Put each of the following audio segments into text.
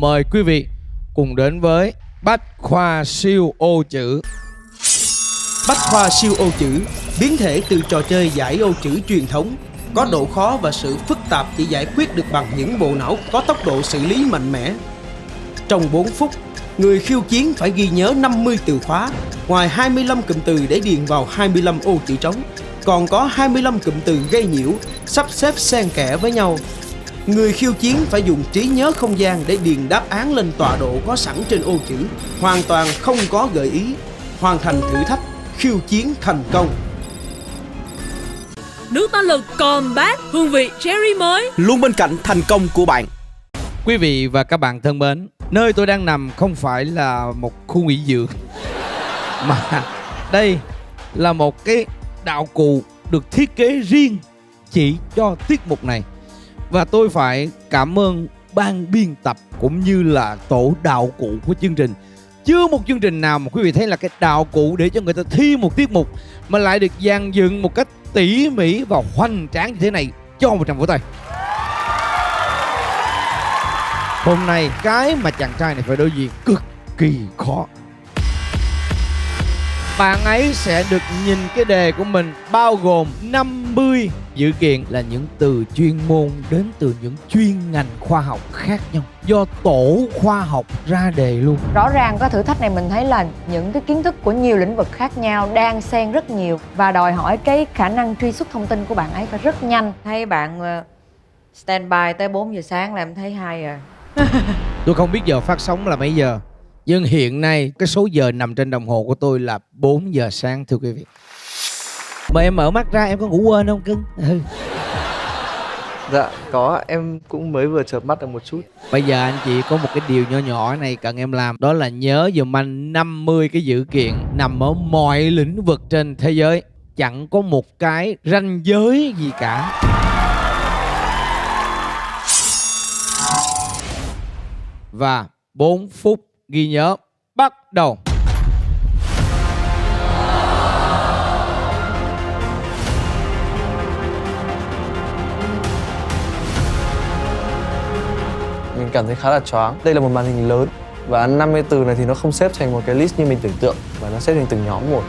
mời quý vị cùng đến với Bách Khoa Siêu Ô Chữ. Bách Khoa Siêu Ô Chữ, biến thể từ trò chơi giải ô chữ truyền thống, có độ khó và sự phức tạp chỉ giải quyết được bằng những bộ não có tốc độ xử lý mạnh mẽ. Trong 4 phút, người khiêu chiến phải ghi nhớ 50 từ khóa, ngoài 25 cụm từ để điền vào 25 ô chữ trống, còn có 25 cụm từ gây nhiễu, sắp xếp xen kẽ với nhau. Người khiêu chiến phải dùng trí nhớ không gian để điền đáp án lên tọa độ có sẵn trên ô chữ, hoàn toàn không có gợi ý. Hoàn thành thử thách, khiêu chiến thành công. Nước tăng lực Combat, hương vị cherry mới, Luôn bên cạnh thành công của bạn. Quý vị và các bạn thân mến, nơi tôi đang nằm không phải là một khu nghỉ dưỡng, mà đây là một cái đạo cụ được thiết kế riêng chỉ cho tiết mục này. Và tôi phải cảm ơn ban biên tập cũng như là tổ đạo cụ của chương trình. Chưa một chương trình nào mà quý vị thấy là cái đạo cụ để cho người ta thi một tiết mục mà lại được dàn dựng một cách tỉ mỉ và hoành tráng như thế này. Cho một tràng vỗ tay. Hôm nay cái mà chàng trai này phải đối diện cực kỳ khó. Bạn ấy sẽ được nhìn cái đề của mình bao gồm 50 dữ kiện là những từ chuyên môn đến từ những chuyên ngành khoa học khác nhau, do tổ khoa học ra đề luôn. Rõ ràng cái thử thách này mình thấy là những cái kiến thức của nhiều lĩnh vực khác nhau đang xen rất nhiều và đòi hỏi cái khả năng truy xuất thông tin của bạn ấy phải rất nhanh. Thấy bạn standby tới 4 giờ sáng là em thấy hay rồi. Tôi không biết giờ phát sóng là mấy giờ, nhưng hiện nay cái số giờ nằm trên đồng hồ của tôi là 4 giờ sáng thưa quý vị. Mời em mở mắt ra, em có ngủ quên không cưng? Dạ có, em cũng mới vừa chợp mắt được một chút. Bây giờ anh chị có một cái điều nhỏ nhỏ này cần em làm, đó là nhớ giùm anh 50 cái dữ kiện nằm ở mọi lĩnh vực trên thế giới, chẳng có một cái ranh giới gì cả. Và 4 phút ghi nhớ bắt đầu. Mình cảm thấy khá là choáng. Đây là một màn hình lớn và 50 từ này thì nó không xếp thành một cái list như mình tưởng tượng, và nó xếp thành từng nhóm một.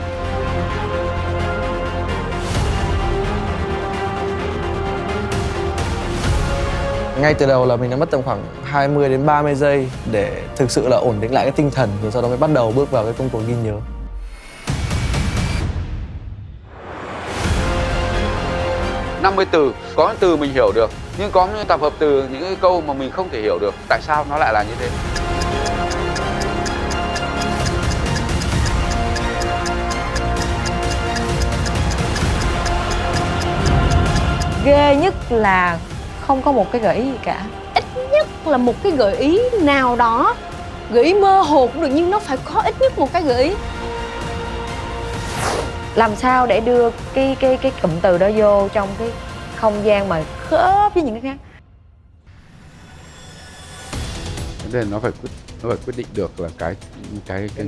Ngay từ đầu là mình đã mất tầm khoảng 20 đến 30 giây để thực sự là ổn định lại cái tinh thần, rồi sau đó mới bắt đầu bước vào cái công cuộc ghi nhớ. từ, có những từ mình hiểu được, nhưng có những tập hợp từ, những cái câu mà mình không thể hiểu được. Tại sao nó lại là như thế? Ghê nhất là không có một cái gợi ý gì cả. ít nhất là một cái gợi ý nào đó, gợi ý mơ hồ cũng được nhưng nó phải có ít nhất một cái gợi ý. Làm sao để đưa cái cụm từ đó vô trong cái không gian mà khớp với những cái khác. Vấn đề nó phải quyết định được là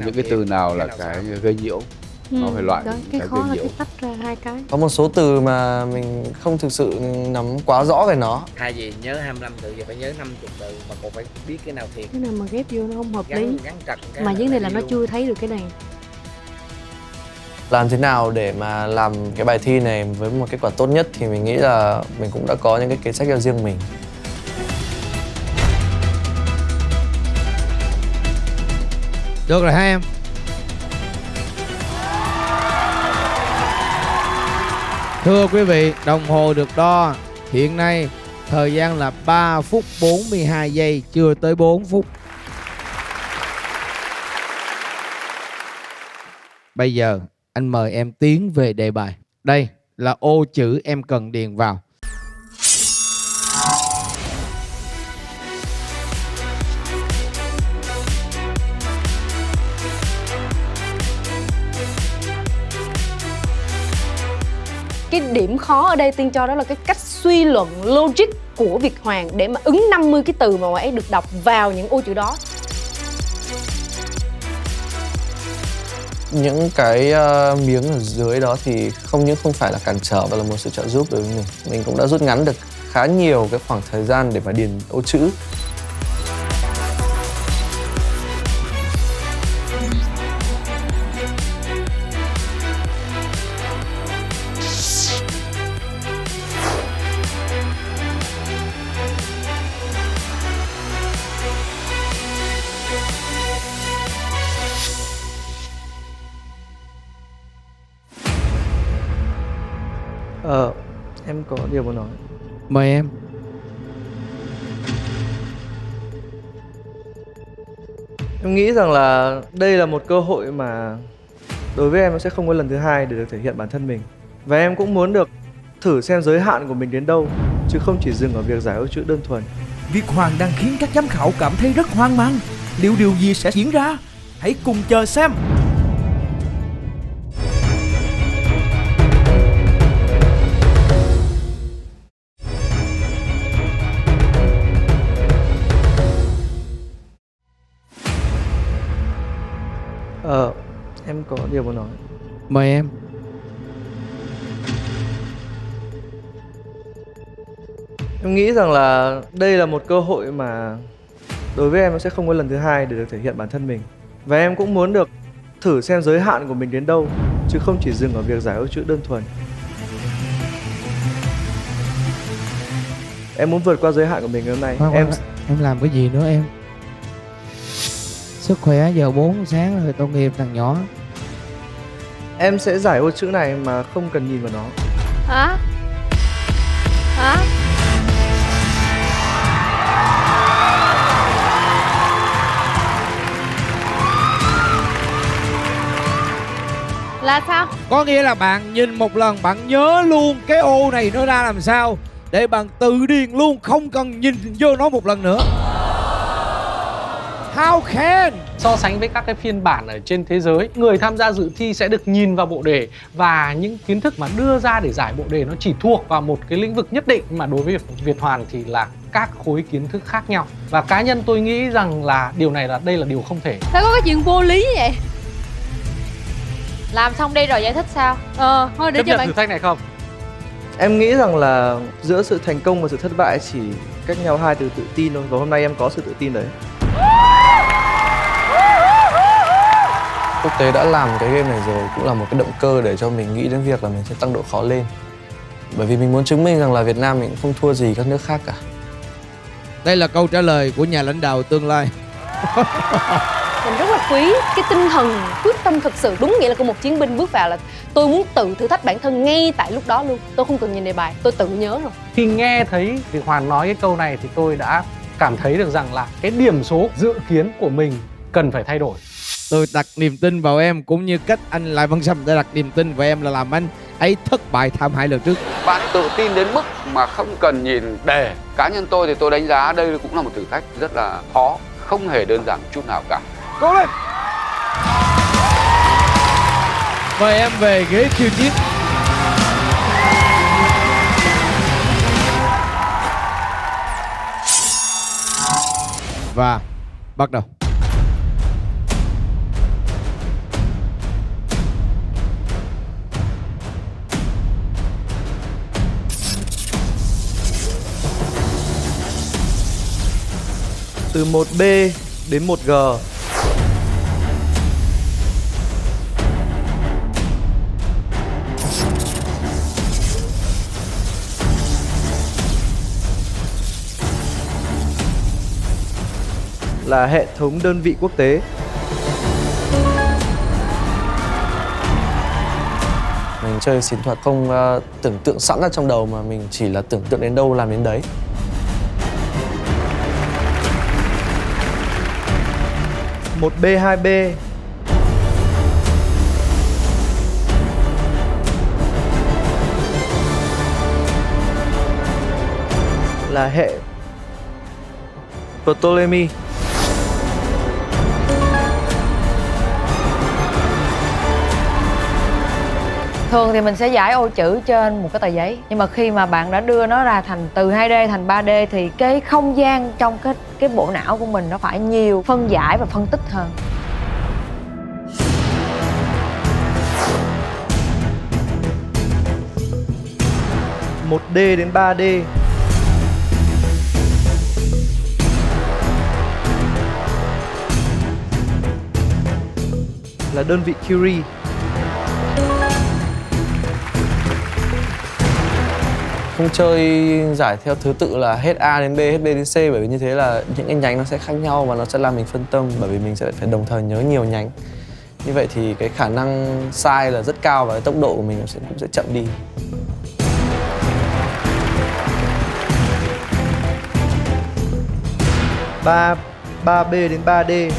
những cái từ nào là cái gây nhiễu. Nó phải loại đó, cái khó là cái tách ra hai cái. Có một số từ mà mình không thực sự nắm quá rõ về nó. Hai gì nhớ 25 từ giờ phải nhớ 50 từ mà còn phải biết cái nào thiệt. Cái nào mà ghép vô nó không hợp lý. Gắn trật cái Mà vấn đề là nó chưa thấy được cái này. Làm thế nào để mà làm cái bài thi này với một kết quả tốt nhất thì mình nghĩ là mình cũng đã có những cái kế sách cho riêng mình. Được rồi hai em. Thưa quý vị, đồng hồ được đo hiện nay thời gian là 3 phút 42 giây, chưa tới 4 phút. Bây giờ anh mời em tiến về đề bài. Đây là ô chữ em cần điền vào. Cái điểm khó ở đây Tiên cho đó là cái cách suy luận logic của Việt Hoàng để mà ứng 50 cái từ mà ấy được đọc vào những ô chữ đó. Những cái miếng ở dưới đó thì không phải là cản trở mà là một sự trợ giúp đối với mình. Mình cũng đã rút ngắn được khá nhiều cái khoảng thời gian để mà điền ô chữ. Em có điều muốn nói. Mời em. Em nghĩ rằng là đây là một cơ hội mà đối với em nó sẽ không có lần thứ hai để được thể hiện bản thân mình. Và em cũng muốn được thử xem giới hạn của mình đến đâu, chứ không chỉ dừng ở việc giải ô chữ đơn thuần. Việt Hoàng đang khiến các giám khảo cảm thấy rất hoang mang. Liệu điều gì sẽ diễn ra? Hãy cùng chờ xem. Em có điều muốn nói. Mời em. Em nghĩ rằng là đây là một cơ hội mà đối với em nó sẽ không có lần thứ hai để được thể hiện bản thân mình. Và em cũng muốn được thử xem giới hạn của mình đến đâu, chứ không chỉ dừng ở việc giải ô chữ đơn thuần. Em muốn vượt qua giới hạn của mình ngày hôm nay. Em làm cái gì nữa em? Sức khỏe giờ 4 sáng rồi, tội nghiệp thằng nhỏ. Em sẽ giải ô chữ này mà không cần nhìn vào nó. Hả? Hả? Là sao? Có nghĩa là bạn nhìn một lần bạn nhớ luôn cái ô này nó ra làm sao, để bạn tự điền luôn, không cần nhìn vô nó một lần nữa. How can? So sánh với các cái phiên bản ở trên thế giới, người tham gia dự thi sẽ được nhìn vào bộ đề và những kiến thức mà đưa ra để giải bộ đề nó chỉ thuộc vào một cái lĩnh vực nhất định, mà đối với Việt Hoàn thì là các khối kiến thức khác nhau. Và cá nhân tôi nghĩ rằng là điều này là đây là điều không thể. Sao có cái chuyện vô lý vậy? Làm xong đi rồi giải thích sao? Thôi để Chấp cho nhận bạn. thử thách này không? Em nghĩ rằng là giữa sự thành công và sự thất bại chỉ cách nhau 2 từ tự tin thôi. Và hôm nay em có sự tự tin đấy. Quốc tế đã làm cái game này rồi cũng là một cái động cơ để cho mình nghĩ đến việc là mình sẽ tăng độ khó lên. Bởi vì mình muốn chứng minh rằng là Việt Nam mình cũng không thua gì các nước khác cả. Đây là câu trả lời của nhà lãnh đạo tương lai. Mình rất là quý cái tinh thần quyết tâm thực sự, đúng nghĩa là của một chiến binh bước vào là tôi muốn tự thử thách bản thân ngay tại lúc đó luôn. Tôi không cần nhìn đề bài, tôi tự nhớ rồi. Khi nghe thấy Việt Hoàn nói cái câu này thì tôi đã cảm thấy được rằng là cái điểm số dự kiến của mình cần phải thay đổi. Tôi đặt niềm tin vào em, cũng như cách anh Lại Văn Sâm đã đặt niềm tin vào em là làm anh ấy thất bại thảm hại lần trước. Bạn tự tin đến mức mà không cần nhìn đề. Cá nhân tôi thì tôi đánh giá đây cũng là một thử thách rất là khó, không hề đơn giản chút nào cả. Cố lên. Mời em về ghế khiêu chiến. Và bắt đầu. Từ 1B đến 1G. Là hệ thống đơn vị quốc tế. Mình chơi xỉn thuật không tưởng tượng sẵn ra trong đầu, mà mình chỉ là tưởng tượng đến đâu làm đến đấy. Một B, 2B. Là hệ Ptolemy. Thường thì mình sẽ giải ô chữ trên một cái tờ giấy, nhưng mà khi mà bạn đã đưa nó ra thành từ 2D thành 3D thì cái không gian trong cái bộ não của mình nó phải nhiều phân giải và phân tích hơn. Một D đến 3D. Là đơn vị Curie. Không chơi giải theo thứ tự là hết A đến B, hết B đến C, bởi vì như thế là những cái nhánh nó sẽ khác nhau và nó sẽ làm mình phân tâm, bởi vì mình sẽ phải đồng thời nhớ nhiều nhánh. Như vậy thì cái khả năng sai là rất cao và cái tốc độ của mình cũng sẽ chậm đi. 3B đến 3D.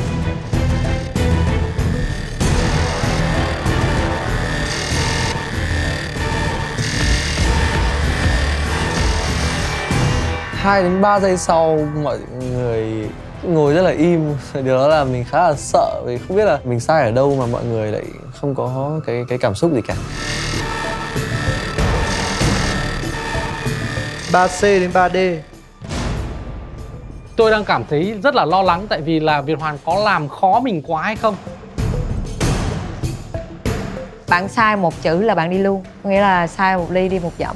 Hai đến 3 giây sau mọi người ngồi rất là im. Điều đó là mình khá là sợ vì không biết là mình sai ở đâu mà mọi người lại không có cái cảm xúc gì cả. 3C đến 3D. Tôi đang cảm thấy rất là lo lắng tại vì là Việt Hoàn có làm khó mình quá hay không? Bạn sai một chữ là bạn đi luôn, có nghĩa là sai một ly đi một dặm.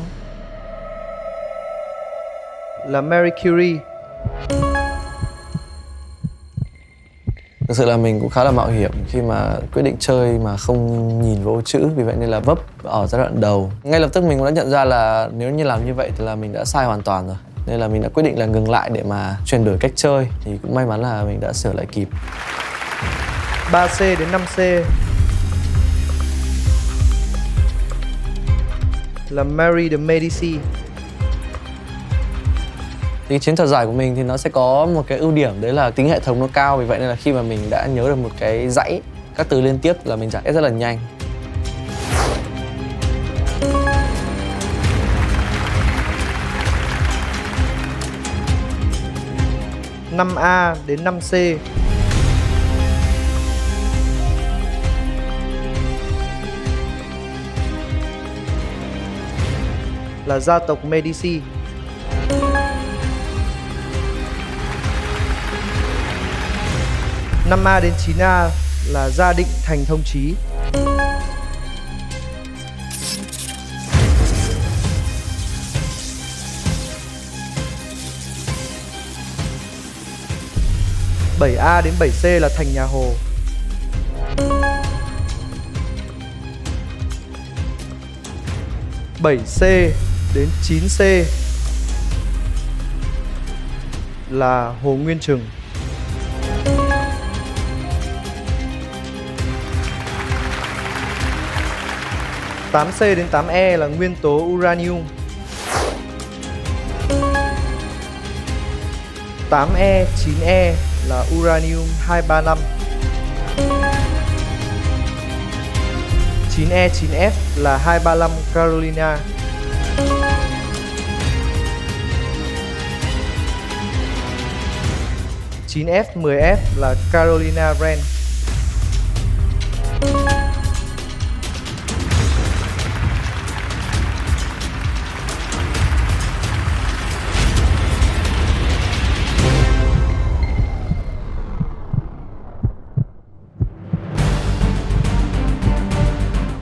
Là Marie Curie. Thực sự là mình cũng khá là mạo hiểm khi mà quyết định chơi mà không nhìn vô chữ, vì vậy nên là vấp ở giai đoạn đầu. Ngay lập tức mình cũng đã nhận ra là nếu như làm như vậy thì là mình đã sai hoàn toàn rồi. Nên là mình đã quyết định là ngừng lại để mà chuyển đổi cách chơi, thì cũng may mắn là mình đã sửa lại kịp. 3C đến 5C. Là Marie de Medici. Thì chiến thuật giải của mình thì nó sẽ có một cái ưu điểm, đấy là tính hệ thống nó cao, vì vậy nên là khi mà mình đã nhớ được một cái dãy các từ liên tiếp là mình giải rất là nhanh. Năm A đến 5C. Là gia tộc Medici. Năm A đến 9A là gia định thành thông chí. Bảy A đến 7C là thành nhà Hồ. Bảy C đến 9C là Hồ Nguyên Trừng. 8C đến 8E là nguyên tố uranium. 8E, 9E là uranium 235. 9E, 9F là 235 Carolina. 9F, 10F là Carolina Wren.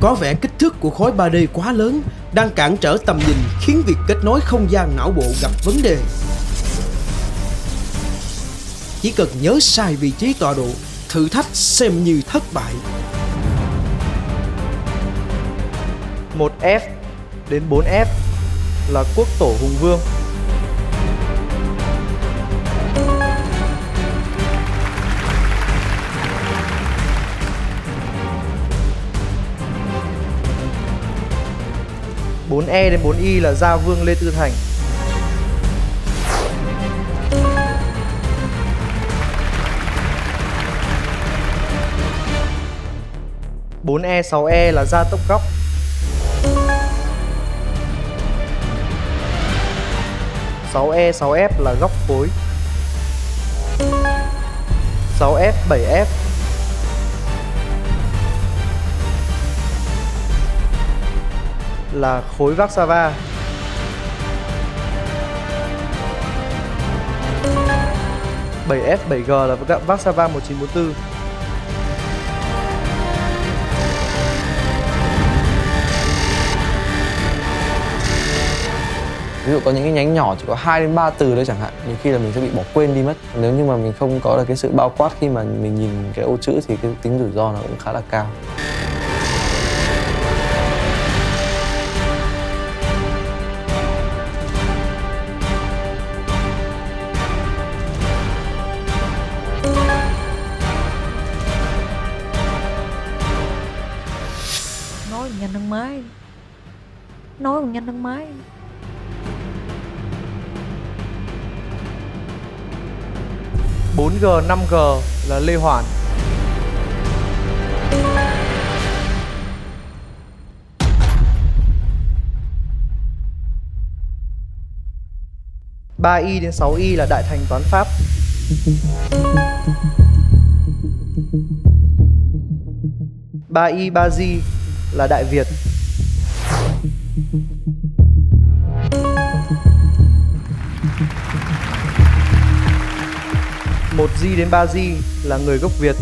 Có vẻ kích thước của khối 3D quá lớn, đang cản trở tầm nhìn, khiến việc kết nối không gian não bộ gặp vấn đề. Chỉ cần nhớ sai vị trí tọa độ, thử thách xem như thất bại. 1F đến 4F là quốc tổ hùng vương. Bốn E đến 4Y là gia vương Lê Tư Thành. 4E, 6E là gia tốc góc. 6E, 6F là góc phối. 6F, 7F là khối Vác-sa-va. 7F, 7G là Vác-sa-va 1944. Ví dụ có những cái nhánh nhỏ chỉ có 2 đến 3 từ đấy chẳng hạn, nhiều khi là mình sẽ bị bỏ quên đi mất. Nếu như mà mình không có được cái sự bao quát khi mà mình nhìn cái ô chữ thì cái tính rủi ro nó cũng khá là cao. Nói nhanh hơn máy. Nói còn nhanh hơn máy. 4G, 5G là Lê Hoàn. 3Y đến 6Y là Đại Thành Toán Pháp. 3Y 3G là Đại Việt. 1G đến 3G là người gốc Việt.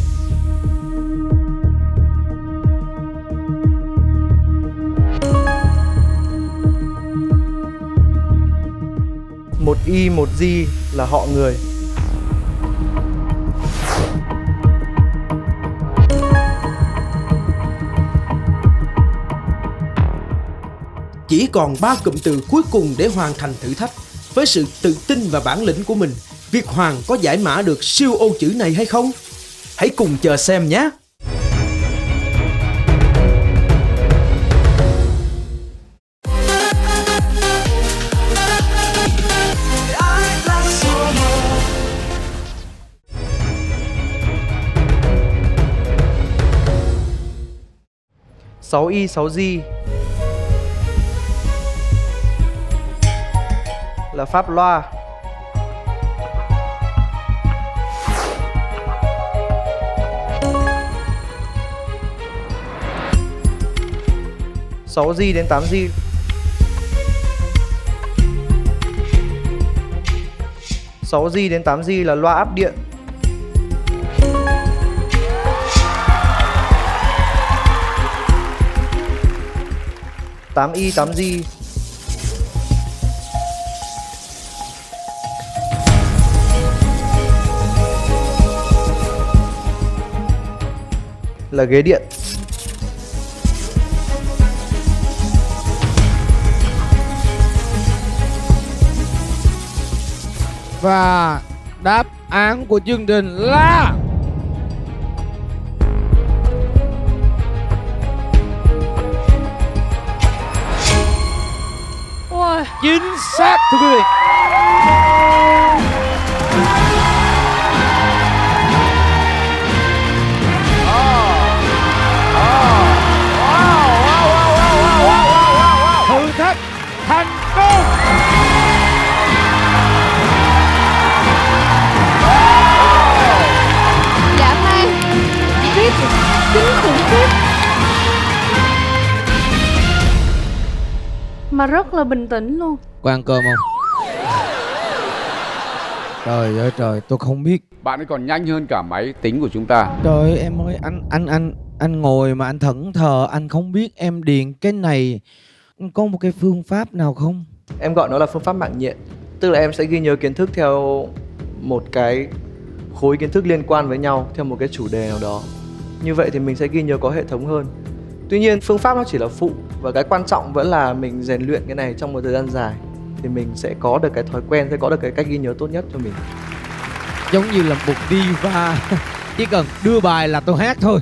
1Y 1G là họ người. Chỉ còn 3 cụm từ cuối cùng để hoàn thành thử thách. Với sự tự tin và bản lĩnh của mình, Việt Hoàng có giải mã được siêu ô chữ này hay không? Hãy cùng chờ xem nhé! Sáu Y 6G là Pháp Loa. 6G đến 8G đến 8G là loa áp điện. 8Y 8G là ghế điện. Và đáp án của chương trình là chính xác, thưa quý vị. Thử thách thành công. Dạ than khiếp, kinh khủng khiếp. Mà rất là bình tĩnh luôn. Có ăn cơm không? Trời ơi trời, tôi không biết. Bạn ấy còn nhanh hơn cả máy tính của chúng ta. Trời ơi em ơi, anh ngồi mà anh thẫn thờ, anh không biết em điền cái này có một cái phương pháp nào không? Em gọi nó là phương pháp mạng nhện. Tức là em sẽ ghi nhớ kiến thức theo một cái khối kiến thức liên quan với nhau, theo một cái chủ đề nào đó. Như vậy thì mình sẽ ghi nhớ có hệ thống hơn. Tuy nhiên phương pháp nó chỉ là phụ, và cái quan trọng vẫn là mình rèn luyện cái này trong một thời gian dài thì mình sẽ có được cái thói quen, sẽ có được cái cách ghi nhớ tốt nhất cho mình. Giống như là một diva, chỉ cần đưa bài là tôi hát thôi.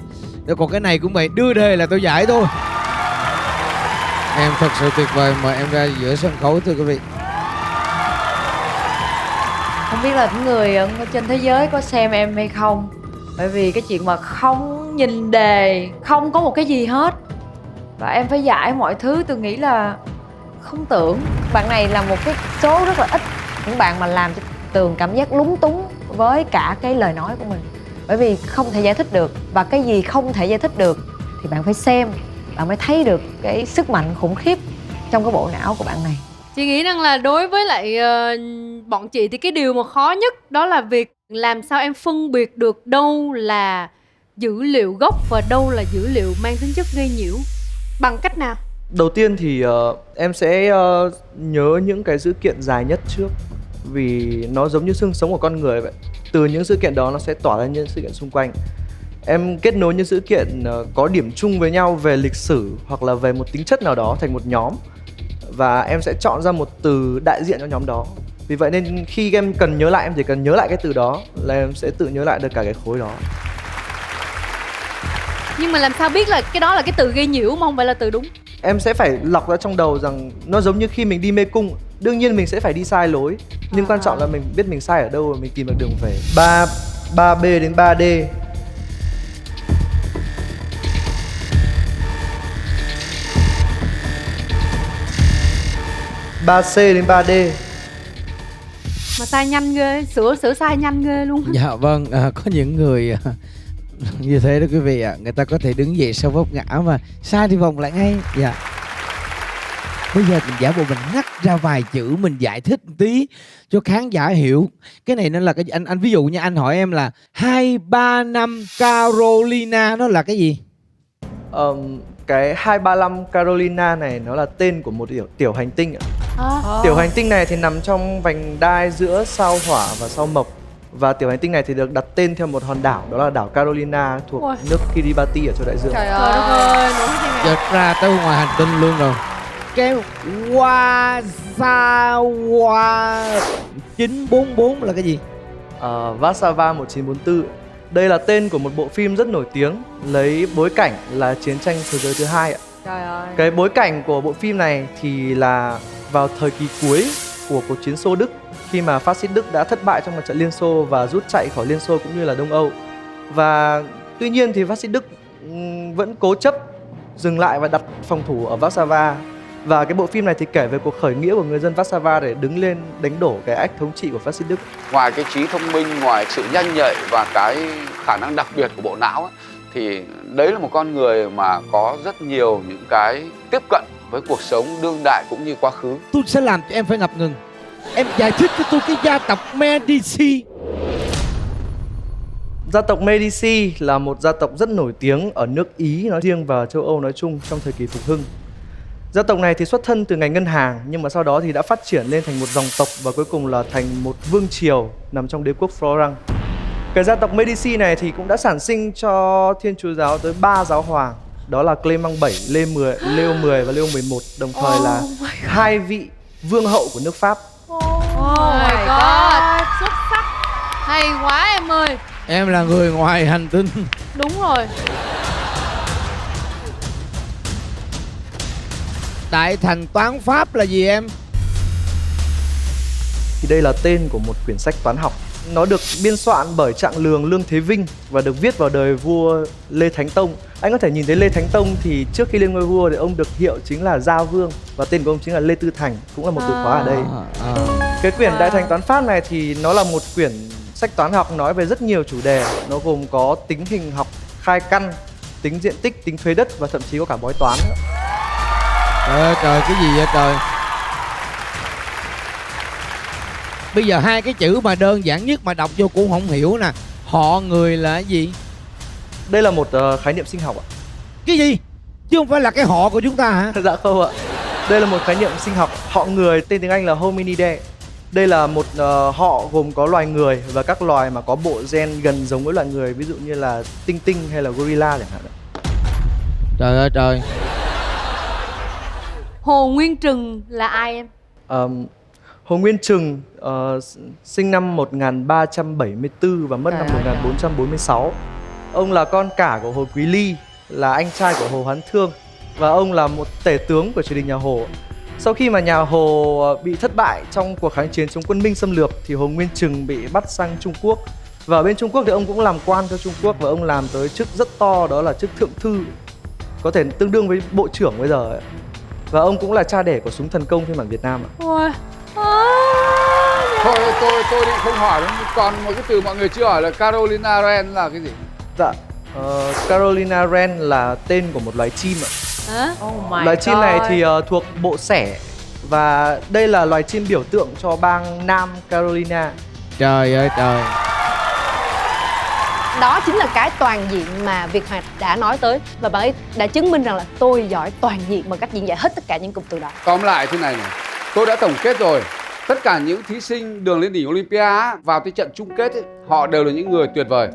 Còn cái này cũng vậy, đưa đề là tôi giải thôi. Em thật sự tuyệt vời, mời em ra giữa sân khấu thưa quý vị. Không biết là những người ở trên thế giới có xem em hay không. Bởi vì cái chuyện mà không nhìn đề, không có một cái gì hết, và em phải giải mọi thứ, tôi nghĩ là không tưởng. Bạn này là một cái số rất là ít những bạn mà làm cho Tường cảm giác lúng túng với cả cái lời nói của mình. Bởi vì không thể giải thích được, và cái gì không thể giải thích được thì bạn phải xem, bạn mới thấy được cái sức mạnh khủng khiếp trong cái bộ não của bạn này. Chị nghĩ rằng là đối với lại bọn chị thì cái điều mà khó nhất đó là việc làm sao em phân biệt được đâu là dữ liệu gốc và đâu là dữ liệu mang tính chất gây nhiễu. Bằng cách nào? Đầu tiên thì em sẽ nhớ những cái dữ kiện dài nhất trước. Vì nó giống như xương sống của con người vậy. Từ những dữ kiện đó nó sẽ tỏa ra những sự kiện xung quanh. Em kết nối những dữ kiện có điểm chung với nhau về lịch sử hoặc là về một tính chất nào đó thành một nhóm, và em sẽ chọn ra một từ đại diện cho nhóm đó. Vì vậy nên khi em cần nhớ lại, em chỉ cần nhớ lại cái từ đó là em sẽ tự nhớ lại được cả cái khối đó. Nhưng mà làm sao biết là cái đó là cái từ gây nhiễu mà không phải là từ đúng? Em sẽ phải lọc ra trong đầu rằng nó giống như khi mình đi mê cung. Đương nhiên mình sẽ phải đi sai lối, Nhưng quan trọng là mình biết mình sai ở đâu và mình tìm được đường về. 3B đến 3D. 3C đến 3D. Mà sai nhanh ghê, sửa sai nhanh ghê luôn. Dạ vâng, có những người như thế đó quý vị ạ. Người ta có thể đứng dậy sau vấp ngã mà sai thì vòng lại ngay. Dạ. Bây giờ mình giả bộ mình ngắt ra vài chữ, mình giải thích một tí cho khán giả hiểu. Cái này nó là cái gì? Anh ví dụ như anh hỏi em là 235 Carolina nó là cái gì? Cái 235 Carolina này nó là tên của một tiểu hành tinh ạ. Tiểu hành tinh này thì nằm trong vành đai giữa sao Hỏa và sao Mộc. Và tiểu hành tinh này thì được đặt tên theo một hòn đảo, đó là đảo Carolina thuộc nước Kiribati ở châu Đại Dương. Trời ơi, nổi tiếng à. Chợt ra tới ngoài hành tinh luôn rồi. Cái Wasawa 944 là cái gì? Warszawa 1944. Đây là tên của một bộ phim rất nổi tiếng, lấy bối cảnh là chiến tranh thế giới thứ hai ạ. Trời ơi. Cái bối cảnh của bộ phim này thì là vào thời kỳ cuối của cuộc chiến Xô Đức, khi mà phát xít Đức đã thất bại trong mặt trận Liên Xô và rút chạy khỏi Liên Xô cũng như là Đông Âu. Và tuy nhiên thì phát xít Đức vẫn cố chấp dừng lại và đặt phòng thủ ở Warszawa. Và cái bộ phim này thì kể về cuộc khởi nghĩa của người dân Warszawa để đứng lên đánh đổ cái ách thống trị của phát xít Đức. Ngoài cái trí thông minh, ngoài sự nhanh nhạy và cái khả năng đặc biệt của bộ não ấy, thì đấy là một con người mà có rất nhiều những cái tiếp cận với cuộc sống đương đại cũng như quá khứ. Tôi sẽ làm cho em phải ngập ngừng. Em giải thích cho tôi cái gia tộc Medici. Gia tộc Medici là một gia tộc rất nổi tiếng ở nước Ý nói riêng và châu Âu nói chung trong thời kỳ phục hưng. Gia tộc này thì xuất thân từ ngành ngân hàng, nhưng mà sau đó thì đã phát triển lên thành một dòng tộc và cuối cùng là thành một vương triều nằm trong đế quốc Florence. Cái gia tộc Medici này thì cũng đã sản sinh cho Thiên Chúa giáo tới 3 giáo hoàng, đó là Clement 7, Leo 10 và Leo 11, đồng thời là 2 vị vương hậu của nước Pháp. Oh my god, xuất sắc. Hay quá em ơi. Em là người ngoài hành tinh. Đúng rồi. Đại thành toán Pháp là gì em? Thì đây là tên của một quyển sách toán học. Nó được biên soạn bởi Trạng Lường Lương Thế Vinh và được viết vào đời vua Lê Thánh Tông. Anh có thể nhìn thấy Lê Thánh Tông thì trước khi lên ngôi vua thì ông được hiệu chính là Gia Vương và tên của ông chính là Lê Tư Thành, cũng là một từ khóa ở đây. Cái quyển Đại thành toán Pháp này thì nó là một quyển sách toán học nói về rất nhiều chủ đề. Nó gồm có tính hình học, khai căn, tính diện tích, tính thuế đất và thậm chí có cả bói toán nữa. Trời ơi trời, cái gì vậy trời? Bây giờ hai cái chữ mà đơn giản nhất mà đọc vô cũng không hiểu nè. Họ người là cái gì? Đây là một khái niệm sinh học ạ. Cái gì? Chứ không phải là cái họ của chúng ta hả? Dạ không ạ. Đây là một khái niệm sinh học. Họ người tên tiếng Anh là Hominidae. Đây là một họ gồm có loài người và các loài mà có bộ gen gần giống với loài người, ví dụ như là tinh tinh hay là gorilla chẳng hạn. Trời ơi trời. Hồ Nguyên Trừng là ai em? Hồ Nguyên Trừng sinh năm 1374 và mất năm 1446. Ông là con cả của Hồ Quý Ly, là anh trai của Hồ Hoán Thương, và ông là một tể tướng của triều đình nhà Hồ. Sau khi mà nhà Hồ bị thất bại trong cuộc kháng chiến chống quân Minh xâm lược thì Hồ Nguyên Trừng bị bắt sang Trung Quốc. Và ở bên Trung Quốc thì ông cũng làm quan cho Trung Quốc và ông làm tới chức rất to, đó là chức thượng thư, có thể tương đương với bộ trưởng bây giờ ấy. Và ông cũng là cha đẻ của súng thần công phiên bản Việt Nam ạ. Ôi. Thôi tôi định không hỏi nữa. Còn một cái từ mọi người chưa hỏi là Carolina Wren là cái gì? Dạ, Carolina Wren là tên của một loài chim ạ. Loài chim này thì thuộc bộ sẻ và đây là loài chim biểu tượng cho bang Nam Carolina. Trời ơi trời. Đó chính là cái toàn diện mà Việt Hoạt đã nói tới. Và bạn ấy đã chứng minh rằng là tôi giỏi toàn diện bằng cách diễn giải hết tất cả những cụm từ đó. Tóm lại thế này này, tôi đã tổng kết rồi. Tất cả những thí sinh đường lên đỉnh Olympia vào cái trận chung kết ấy, họ đều là những người tuyệt vời.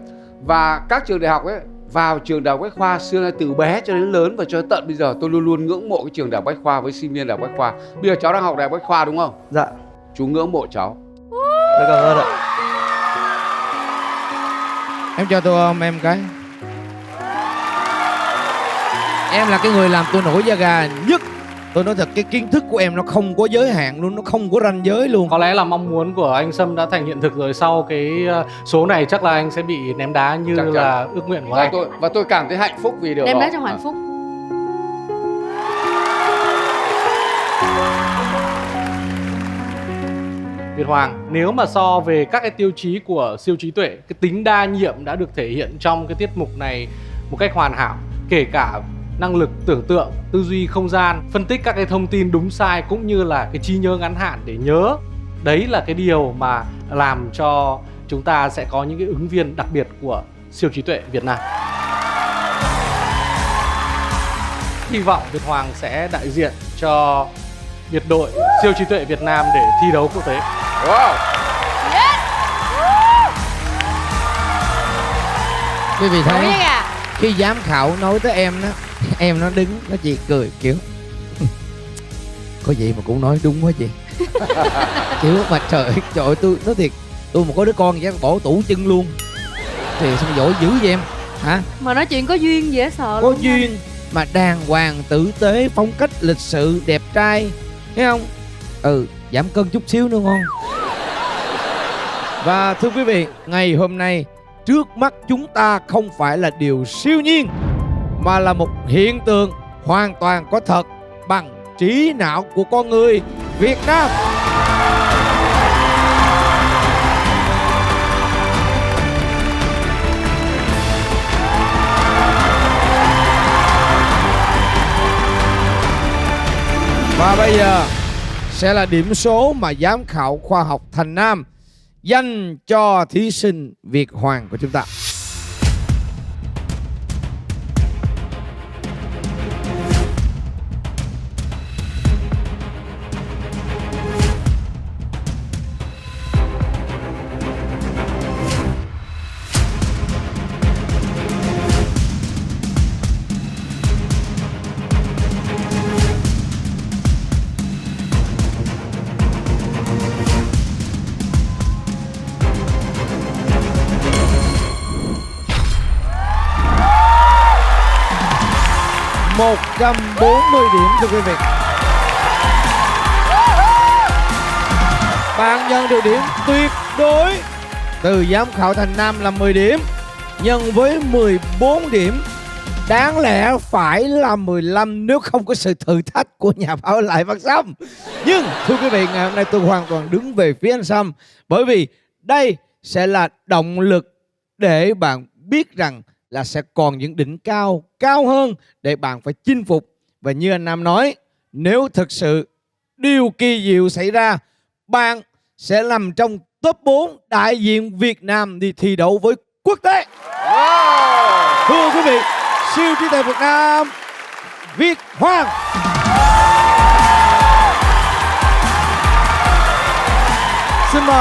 Và các trường đại học ấy, vào trường đại học Bách Khoa xưa nay từ bé cho đến lớn và cho tận bây giờ tôi luôn luôn ngưỡng mộ cái trường đại học Bách Khoa với sinh viên đại học Bách Khoa. Bây giờ cháu đang học đại học Bách Khoa đúng không? Dạ. Chú ngưỡng mộ cháu. Rất cảm ơn ạ. Em cho tôi ôm em cái. Em là cái người làm tôi nổi da gà nhất Tôi nói thật, cái kiến thức của em nó không có giới hạn luôn, nó không có ranh giới luôn. Có lẽ là mong muốn của anh Sâm đã thành hiện thực rồi. Sau cái số này chắc là anh sẽ bị ném đá như Chắc chắn. là ước nguyện của anh. Và tôi cảm thấy hạnh phúc vì điều Đem đó. đá trong hạnh phúc. Việt Hoàng, nếu mà so về các cái tiêu chí của siêu trí tuệ, cái tính đa nhiệm đã được thể hiện trong cái tiết mục này một cách hoàn hảo, kể cả năng lực tưởng tượng, tư duy không gian, phân tích các cái thông tin đúng sai cũng như là cái trí nhớ ngắn hạn để nhớ. Đấy là cái điều mà làm cho chúng ta sẽ có những cái ứng viên đặc biệt của siêu trí tuệ Việt Nam. Hy vọng Việt Hoàng sẽ đại diện cho biệt đội siêu trí tuệ Việt Nam để thi đấu quốc tế. Wow. Quý vị Đúng thấy vậy à? khi giám khảo nói tới em đó, em nó đứng nó chỉ cười kiểu có vậy mà cũng nói đúng quá chị. Kiểu mà trời ơi, tôi nói thiệt, tôi mà có đứa con vậy bỏ tủ chân luôn. Thì sao mà giỏi dữ vậy em hả? Mà nói chuyện có duyên dễ sợ Có luôn. duyên mà đàng hoàng, tử tế, phong cách lịch sự, đẹp trai, thấy không? Giảm cân chút xíu nữa ngon. Và thưa quý vị, ngày hôm nay trước mắt chúng ta không phải là điều siêu nhiên, mà là một hiện tượng hoàn toàn có thật bằng trí não của con người Việt Nam. Và bây giờ sẽ là điểm số mà giám khảo khoa học Thành Nam dành cho thí sinh Việt Hoàng của chúng ta. Một 140 điểm thưa quý vị. Bạn nhận được điểm tuyệt đối từ giám khảo Thành Nam là 10 điểm, nhân với 14 điểm. Đáng lẽ phải là 15 nếu không có sự thử thách của nhà báo Lại Văn Sâm. Nhưng thưa quý vị, ngày hôm nay tôi hoàn toàn đứng về phía anh Sâm, bởi vì đây sẽ là động lực để bạn biết rằng là sẽ còn những đỉnh cao, cao hơn để bạn phải chinh phục. Và như anh Nam nói, nếu thực sự điều kỳ diệu xảy ra, bạn sẽ nằm trong top 4 đại diện Việt Nam đi thi đấu với quốc tế. Wow. Thưa quý vị, siêu trí tuệ Việt Nam Việt Hoàng. Xin mời.